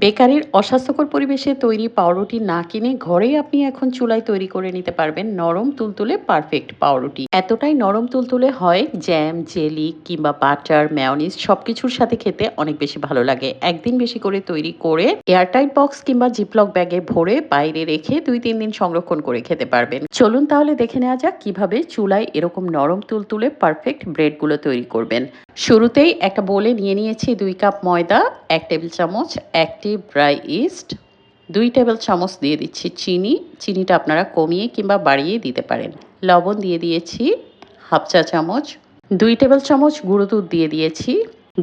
বেকারির অস্বাস্থ্যকর পরিবেশে তৈরি পাউরুটি না কিনে ঘরেই আপনি এখন চুলায় তৈরি করে নিতে পারবেন নরম তুলতুলে পারফেক্ট পাউরুটি। এতটাই নরম তুলতুলে হয়, জ্যাম, জেলি কিংবা বাটার, মেয়োনিজ সবকিছুর সাথে খেতে অনেক বেশি ভালো লাগে। একদিন বেশি করে তৈরি করে এয়ারটাইট বক্স কিংবা জিপলক ব্যাগে ভরে বাইরে রেখে ২-৩ দিন সংরক্ষণ করে খেতে পারবেন। চলুন তাহলে দেখে নেওয়া যাক কিভাবে চুলায় এরকম নরম তুলতুলে পারফেক্ট ব্রেডগুলো তৈরি করবেন। শুরুতেই একটা বোলে নিয়ে নিয়েছি ২ কাপ ময়দা, ১ টেবিল চামচ অ্যাক্টিভ ড্রাই ইস্ট, ২ টেবিল চামচ দিয়ে দিচ্ছি চিনি। চিনিটা আপনারা কমিয়ে কিংবা বাড়িয়ে দিতে পারেন। লবণ দিয়ে দিয়েছি হাফ চা চামচ। ২ টেবিল চামচ গুঁড়ো দুধ দিয়ে দিয়েছি।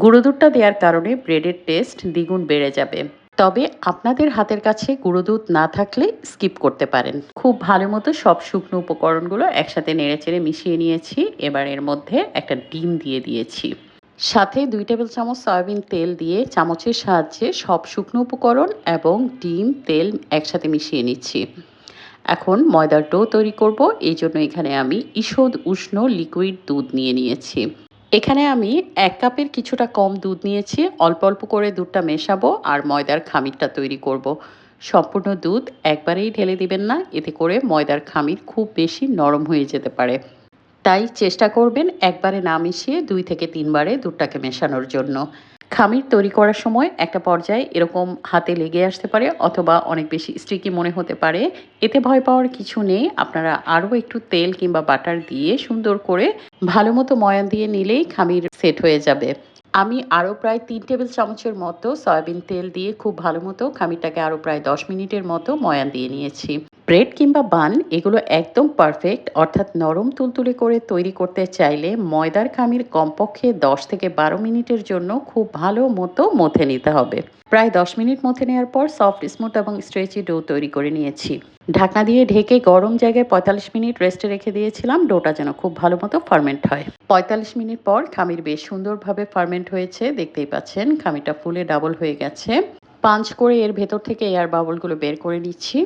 গুঁড়ো দুধটা দেওয়ার কারণে ব্রেডের টেস্ট দ্বিগুণ বেড়ে যাবে। তবে আপনাদের হাতের কাছে গুঁড়ো দুধ না থাকলে স্কিপ করতে পারেন। খুব ভালো মতো সব শুকনো উপকরণগুলো একসাথে নেড়েচেড়ে মিশিয়ে নিয়েছি। এবার এর মধ্যে একটা ডিম দিয়ে দিয়েছি। সাথে ২ টেবিল চামচ সয়াবিন তেল দিয়ে চামচের সাহায্যে সব শুকনো উপকরণ এবং ডিম, তেল একসাথে মিশিয়ে নিচ্ছি। এখন ময়দার ডো তৈরি করব। এই জন্য এখানে আমি ঈষৎ উষ্ণ লিকুইড দুধ নিয়ে নিয়েছি। এখানে আমি ১ কাপের কিছুটা কম দুধ নিয়েছি। অল্প অল্প করে দুধটা মেশাবো আর ময়দার খামিরটা তৈরি করব। সম্পূর্ণ দুধ একবারেই ঢেলে দিবেন না, এতে করে ময়দার খামির খুব বেশি নরম হয়ে যেতে পারে। তাই চেষ্টা করবেন একবারে না মিশিয়ে ২ থেকে ৩ বারে দুধটাকে মেশানোর জন্য। খামির তৈরি করার সময় একটা পর্যায়ে এরকম হাতে লেগে আসতে পারে অথবা অনেক বেশি স্টিকি মনে হতে পারে। এতে ভয় পাওয়ার কিছু নেই। আপনারা আরও একটু তেল কিংবা বাটার দিয়ে সুন্দর করে ভালোমতো ময়ান দিয়ে নিলেই খামির সেট হয়ে যাবে। আমি আরও প্রায় ৩ টেবিল চামচের মতো সয়াবিন তেল দিয়ে খুব ভালো মতো খামিরটাকে আরও প্রায় ১০ মিনিটের মতো ময়ান দিয়ে নিয়েছি। ব্রেড কিংবা বান এগুলো একদম পারফেক্ট অর্থাৎ নরম তুলতুলে করে তৈরি করতে চাইলে ময়দার খামির কমপক্ষে ১০ থেকে ১২ মিনিটের জন্য খুব ভালো মতো মথে নিতে হবে। প্রায় ১০ মিনিট মথে নেওয়ার পর সফট, স্মুথ এবং স্ট্রেচি ডো তৈরি করে নিয়েছি। ঢাকনা দিয়ে ঢেকে গরম জায়গায় ৪৫ মিনিট রেস্টে রেখে দিয়েছিলাম ডোটা যেন খুব ভালো মতো ফার্মেন্ট হয়। ৪৫ মিনিট পর খামির বেশ সুন্দরভাবে ফার্মেন্ট হয়েছে, দেখতেই পাচ্ছেন খামিরটা ফুলে ডাবল হয়ে গেছে। পাঞ্চ করে এর ভেতর থেকে এয়ার বাবলগুলো বের করে নিচ্ছি।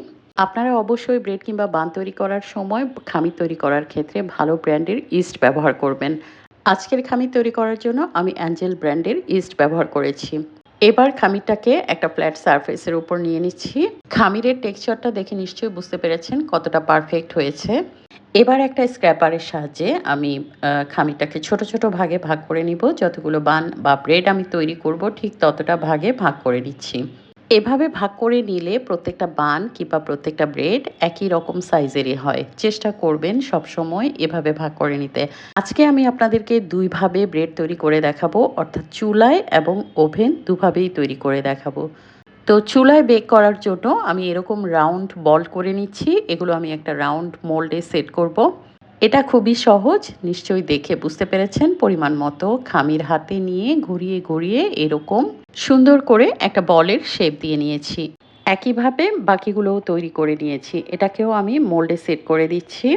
আপনারা অবশ্যই ব্রেড কিংবা বান তৈরি করার সময় খামির তৈরি করার ক্ষেত্রে ভালো ব্র্যান্ডের ইস্ট ব্যবহার করবেন। আজকের খামির তৈরি করার জন্য আমি অ্যাঞ্জেল ব্র্যান্ডের ইস্ট ব্যবহার করেছি। এবার খামিরটাকে একটা ফ্ল্যাট সারফেসের উপর নিয়ে নিচ্ছি। খামিরের টেক্সচারটা দেখে নিশ্চয়ই বুঝতে পেরেছেন কতটা পারফেক্ট হয়েছে। এবার একটা স্ক্র্যাপারের সাহায্যে আমি খামিরটাকে ছোট ছোট ভাগে ভাগ করে নিব। যতগুলো বান বা ব্রেড আমি তৈরি করব ঠিক ততটা ভাগে ভাগ করে নিচ্ছি। এভাবে ভাগ করে নিলে প্রত্যেকটা বান কিংবা প্রত্যেকটা ব্রেড একই রকম সাইজেরই হয়। চেষ্টা করবেন সবসময় এভাবে ভাগ করে নিতে। আজকে আমি আপনাদেরকে ২ ভাবে ব্রেড তৈরি করে দেখাবো, অর্থাৎ চুলায় এবং ওভেন দুভাবেই তৈরি করে দেখাবো। তো চুলায় বেক করার জন্য আমি এরকম রাউন্ড বল করে নিচ্ছি। এগুলো আমি একটা রাউন্ড মোল্ডে সেট করব। এটা খুবই সহজ, নিশ্চয়ই দেখে বুঝতে পেরেছেন। পরিমাণ মতো খামির হাতে নিয়ে ঘুরিয়ে ঘুরিয়ে এরকম সুন্দর করে একটা বলের শেপ দিয়ে নিয়েছি। একইভাবে বাকিগুলোও তৈরি করে নিয়েছি। এটাকেও আমি মোল্ডে সেট করে দিচ্ছি।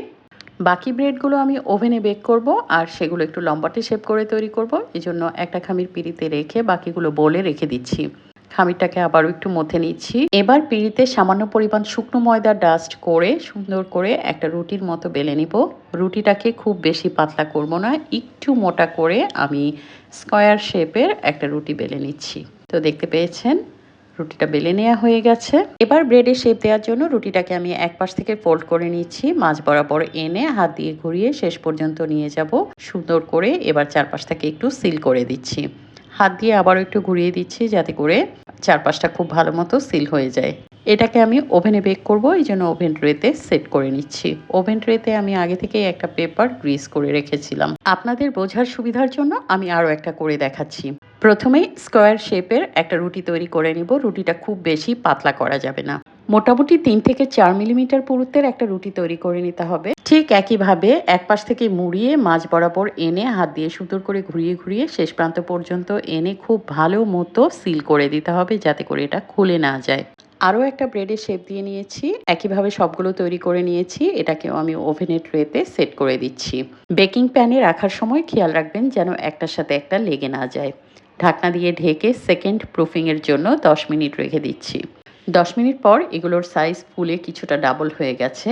বাকি ব্রেডগুলো আমি ওভেনে বেক করব আর সেগুলো একটু লম্বাটে শেপ করে তৈরি করব। এজন্য একটা খামির পিঁড়িতে রেখে বাকিগুলো বোলে রেখে দিচ্ছি। খামিরটাকে আবারও একটু মথে নিচ্ছি। এবার পিঁড়িতে সামান্য পরিমাণ শুকনো ময়দা ডাস্ট করে সুন্দর করে একটা রুটির মতো বেলে নিব। রুটিটাকে খুব বেশি পাতলা করব না, একটু মোটা করে আমি স্কয়ার শেপের একটা রুটি বেলে নিচ্ছি। তো দেখতে পেয়েছেন রুটিটা বেলে নেওয়া হয়ে গেছে। এবার ব্রেডের শেপ দেওয়ার জন্য রুটিটাকে আমি এক পাশ থেকে ফোল্ড করে নিচ্ছি, মাঝ বরাবর এনে হাত দিয়ে ঘুরিয়ে শেষ পর্যন্ত নিয়ে যাব সুন্দর করে। এবার চারপাশ থেকে একটু সিল করে দিচ্ছি। হাত দিয়ে আবারও একটু ঘুরিয়ে দিচ্ছি যাতে করে চারপাশটা খুব ভালো মতো সিল হয়ে যায়। এটাকে আমি ওভেনে বেক করব, এই জন্য ওভেন ট্রেতে সেট করে নিচ্ছি। ওভেন ট্রেতে আমি আগে থেকেই একটা পেপার গ্রিস করে রেখেছিলাম। আপনাদের বোঝার সুবিধার জন্য আমি আরও একটা করে দেখাচ্ছি। প্রথমেই স্কোয়ার শেপের একটা রুটি তৈরি করে নিব। রুটিটা খুব বেশি পাতলা করা যাবে না। মোটামুটি ৩ থেকে ৪ মিলিমিটার পুরুত্বের একটা রুটি তৈরি করে নিতে হবে। ঠিক একইভাবে এক পাশ থেকে মুড়িয়ে মাঝ বরাবর এনে হাত দিয়ে সুন্দর করে ঘুরিয়ে ঘুরিয়ে শেষ প্রান্ত পর্যন্ত এনে খুব ভালো মতো সিল করে দিতে হবে যাতে করে এটা খুলে না যায়। আরও একটা ব্রেডের শেপ দিয়ে নিয়েছি। একইভাবে সবগুলো তৈরি করে নিয়েছি। এটাকেও আমি ওভেনের ট্রেতে সেট করে দিচ্ছি। বেকিং প্যানে রাখার সময় খেয়াল রাখবেন যেন একটার সাথে একটা লেগে না যায়। ঢাকনা দিয়ে ঢেকে সেকেন্ড প্রুফিংয়ের জন্য ১০ মিনিট রেখে দিচ্ছি। ১০ মিনিট পর এগুলোর সাইজ ফুলে কিছুটা ডাবল হয়ে গেছে।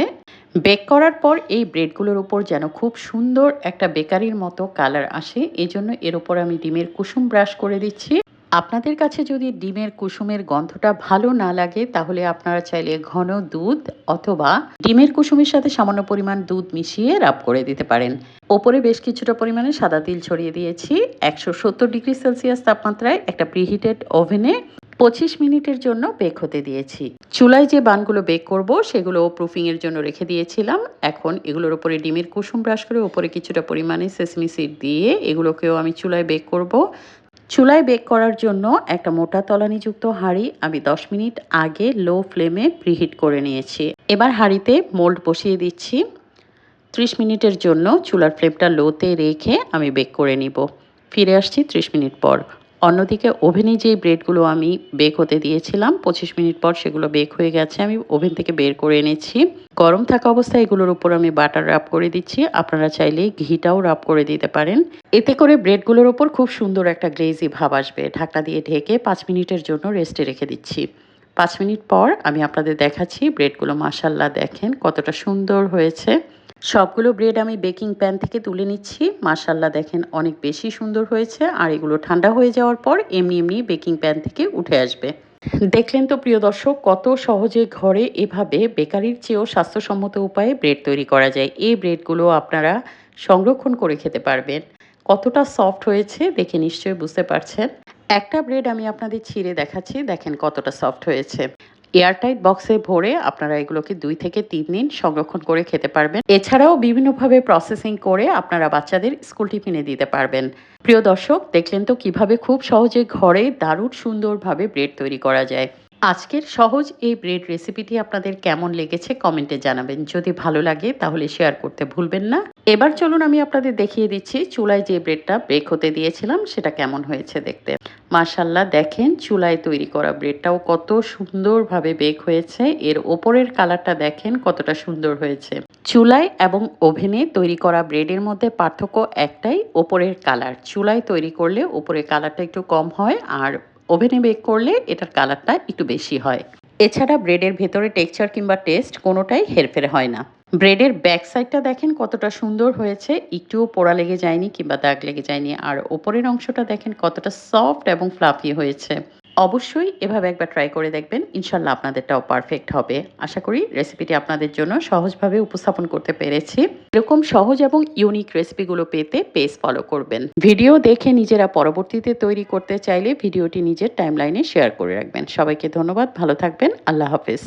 বেক করার পর এই ব্রেডগুলোর উপর যেন খুব সুন্দর একটা বেকারির মতো কালার আসে, এজন্য এর উপর আমি ডিমের কুসুম ব্রাশ করে দিচ্ছি। আপনাদের কাছে যদি ডিমের কুসুমের গন্ধটা ভালো না লাগে তাহলে আপনারা চাইলে ঘন দুধ অথবা ডিমের কুসুমের সাথে সামান্য পরিমাণ দুধ মিশিয়ে রাব করে দিতে পারেন। ওপরে বেশ কিছুটা পরিমাণে সাদা তিল ছড়িয়ে দিয়েছি। 170°C তাপমাত্রায় একটা প্রিহিটেড ওভেনে 25 মিনিটের জন্য বেক হতে দিয়েছি। চুলায় যে বানগুলো বেক করব সেগুলো প্রুফিং এর জন্য রেখে দিয়েছিলাম। এখন এগুলোর উপরে ডিমের কুসুম ব্রাশ করে উপরে কিছুটা পরিমাণে সেসমি সিড দিয়ে এগুলোকেও আমি চুলায় বেক করব। চুলায় বেক করার জন্য একটা মোটা তলানিযুক্ত হাঁড়ি আমি 10 মিনিট আগে লো ফ্লেমে প্রিহিট করে নিয়েছি। এবার হাঁড়িতে মোল্ড বসিয়ে দিচ্ছি। 30 মিনিটের জন্য চুলার ফ্লেমটা লোতে রেখে আমি বেক করে নিব। ফিরে আসছি 30 মিনিট পর। অন্যদিকে ওভেনে যে ব্রেডগুলো আমি বেক হতে দিয়েছিলাম 25 মিনিট পর সেগুলো বেক হয়ে গেছে, আমি ওভেন থেকে বের করে এনেছি। গরম থাকা অবস্থায় এগুলোর উপর আমি বাটার রাব করে দিচ্ছি। আপনারা চাইলে ঘিটাও রাব করে দিতে পারেন। এতে করে ব্রেডগুলোর ওপর খুব সুন্দর একটা গ্লেজি ভাব আসবে। ঢাকনা দিয়ে ঢেকে 5 মিনিটের জন্য রেস্টে রেখে দিচ্ছি। 5 মিনিট পর আমি আপনাদের দেখাচ্ছি ব্রেডগুলো মাশাআল্লাহ দেখেন কতটা সুন্দর হয়েছে। সবগুলো ব্রেড আমি বেকিং প্যান থেকে তুলে নিচ্ছি। মাশাআল্লাহ দেখেন অনেক বেশি সুন্দর হয়েছে। আর এগুলো ঠান্ডা হয়ে যাওয়ার পর এমনি এমনি বেকিং প্যান থেকে উঠে আসবে। দেখলেন তো প্রিয় দর্শক, কত সহজে ঘরে এভাবে বেকারির চেয়েও স্বাস্থ্যসম্মত উপায়ে ব্রেড তৈরি করা যায়। এই ব্রেডগুলো আপনারা সংরক্ষণ করে খেতে পারবেন। কতটা সফট হয়েছে দেখে নিশ্চয়ই বুঝতে পারছেন। একটা ব্রেড আমি আপনাদের ছিঁড়ে দেখাচ্ছি, দেখেন কতটা সফট হয়েছে। এয়ারটাইট বক্সে ভরে আপনারা এগুলোকে 2 থেকে 3 দিন সংরক্ষণ করে খেতে পারবেন। এছাড়াও বিভিন্নভাবে প্রসেসিং করে আপনারা বাচ্চাদের স্কুল টিফিনে দিতে পারবেন। প্রিয় দর্শক, দেখলেন তো কিভাবে খুব সহজে ঘরে দারুণ সুন্দরভাবে ব্রেড তৈরি করা যায়। আজকের সহজ এই ব্রেড রেসিপিটি আপনাদের কেমন লেগেছে কমেন্টে জানাবেন। যদি ভালো লাগে তাহলে শেয়ার করতে ভুলবেন না। এবার চলুন আমি আপনাদের দেখিয়ে দিচ্ছি চুলায় যে ব্রেডটা বেক হতে দিয়েছিলাম সেটা কেমন হয়েছে দেখতে। মাশাআল্লাহ দেখেন চুলায় তৈরি করা ব্রেডটাও কত সুন্দরভাবে বেক হয়েছে। এর ওপরের কালারটা দেখেন কতটা সুন্দর হয়েছে। চুলায় এবং ওভেনে তৈরি করা ব্রেডের মধ্যে পার্থক্য একটাই, ওপরের কালার। চুলায় তৈরি করলে ওপরের কালারটা একটু কম হয় আর ওভেনে বেক করলে এটার কালারটা একটু বেশি হয়। এছাড়া ব্রেডের ভেতরে টেক্সচার কিংবা টেস্ট কোনোটাই হেরফের হয় না। ব্রেডের ব্যাক সাইডটা দেখেন কতটা সুন্দর হয়েছে, একটুও পোড়া লেগে যায়নি কিংবা দাগ লেগে যায়নি। আর ওপরের অংশটা দেখেন কতটা সফট এবং ফ্লাফি হয়েছে। অবশ্যই এভাবে একবার ট্রাই করে দেখবেন, ইনশাল্লাহ আপনাদেরটাও পারফেক্ট হবে। আশা করি রেসিপিটি আপনাদের জন্য সহজভাবে উপস্থাপন করতে পেরেছি। এরকম সহজ এবং ইউনিক রেসিপিগুলো পেতে পেজ ফলো করবেন। ভিডিও দেখে নিজেরা পরবর্তীতে তৈরি করতে চাইলে ভিডিওটি নিজের টাইমলাইনে শেয়ার করে রাখবেন। সবাইকে ধন্যবাদ, ভালো থাকবেন, আল্লাহ হাফেজ।